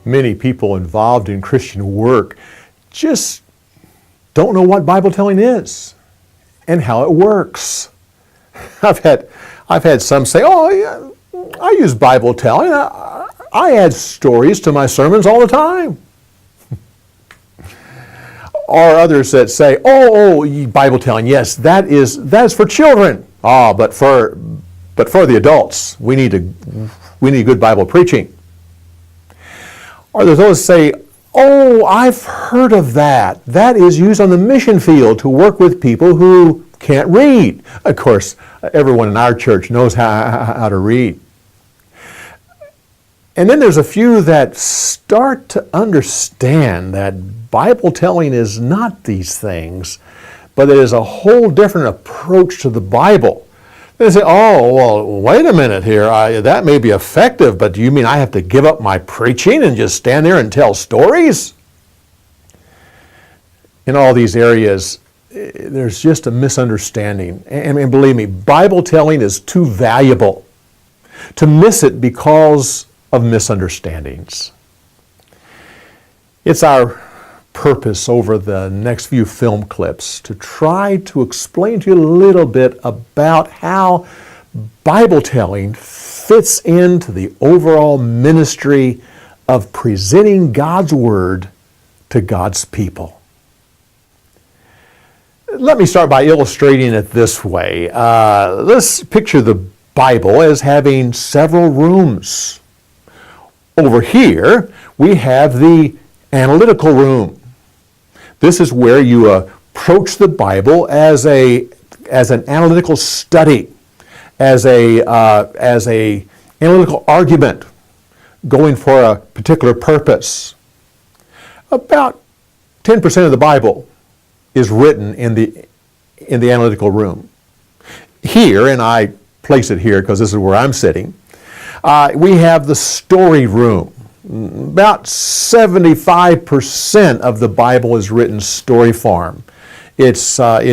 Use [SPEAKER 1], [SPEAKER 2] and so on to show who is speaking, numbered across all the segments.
[SPEAKER 1] Many people involved in Christian work just don't know what Bible telling is and how it works. I've had some say, "Oh, yeah, I use Bible telling. I add stories to my sermons all the time." Or others that say, Bible telling, yes, that's for children. But for the adults, we need good Bible preaching. Or there's those say, I've heard of that. That is used on the mission field to work with people who can't read. Of course, everyone in our church knows how to read. And then there's a few that start to understand that Bible telling is not these things, but it is a whole different approach to the Bible. They say, wait a minute here. That may be effective, but do you mean I have to give up my preaching and just stand there and tell stories? In all these areas, there's just a misunderstanding. And believe me, Bible telling is too valuable to miss it because of misunderstandings. It's our purpose over the next few film clips to try to explain to you a little bit about how Bible telling fits into the overall ministry of presenting God's Word to God's people. Let me start by illustrating it this way. Let's picture the Bible as having several rooms. Over here, we have the analytical room. This is where you approach the Bible as an analytical study, as a analytical argument, going for a particular purpose. About 10% of the Bible is written in the analytical room. Here, and I place it here because this is where I'm sitting, we have the story room. About 75% of the Bible is written story form. It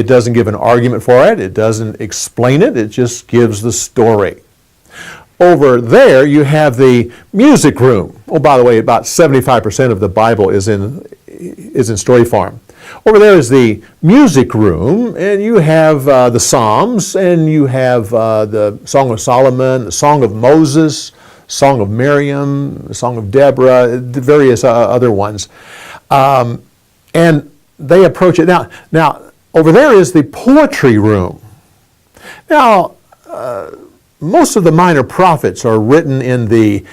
[SPEAKER 1] doesn't give an argument for it. It doesn't explain it. It just gives the story. Over there, you have the music room. By the way, about 75% of the Bible is in story form. Over there is the music room, and you have the Psalms, and you have the Song of Solomon, the Song of Moses, Song of Miriam, Song of Deborah, the various other ones. And they approach it. Now, over there is the poetry room. Now, most of the minor prophets are written in the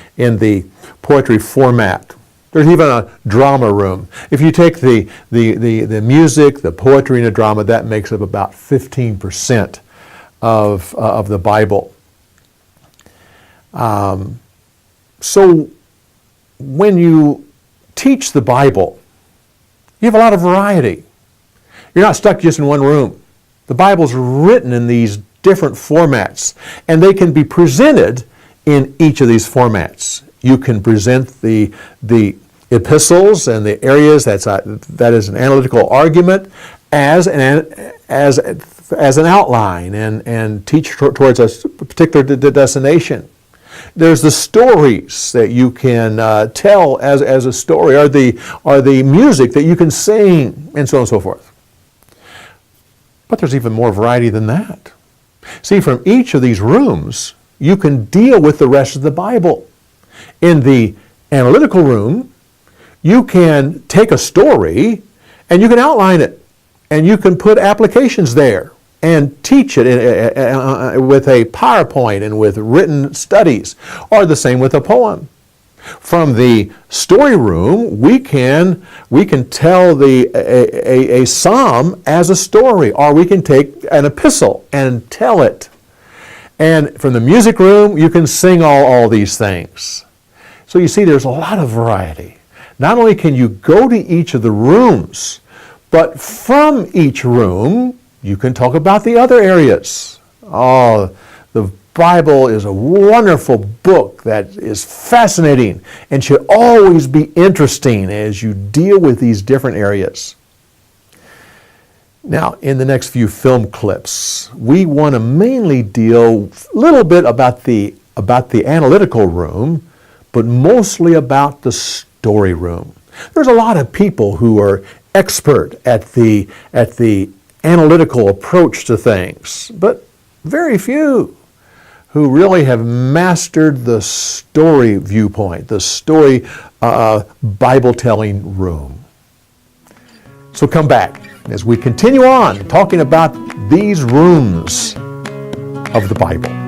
[SPEAKER 1] poetry format. There's even a drama room. If you take the music, the poetry, and the drama, that makes up about 15% of the Bible. So when you teach the Bible, you have a lot of variety. You're not stuck just in one room. The Bible's written in these different formats, and they can be presented in each of these formats. You can present the epistles and the areas that is an analytical argument as an outline and teach towards a particular destination. There's the stories that you can tell as a story, or the music that you can sing, and so on and so forth. But there's even more variety than that. See, from each of these rooms, you can deal with the rest of the Bible. In the analytical room, you can take a story and you can outline it, and you can put applications there and teach it with a PowerPoint and with written studies, or the same with a poem. From the story room, we can tell a psalm as a story, or we can take an epistle and tell it. And from the music room, you can sing all these things. So you see, there's a lot of variety. Not only can you go to each of the rooms, but from each room, you can talk about the other areas. The Bible is a wonderful book that is fascinating and should always be interesting as you deal with these different areas. Now, in the next few film clips, we want to mainly deal a little bit about the analytical room, but mostly about the story room. There's a lot of people who are expert at the analytical approach to things, but very few who really have mastered the story viewpoint, the story Bible-telling room. So come back as we continue on talking about these rooms of the Bible.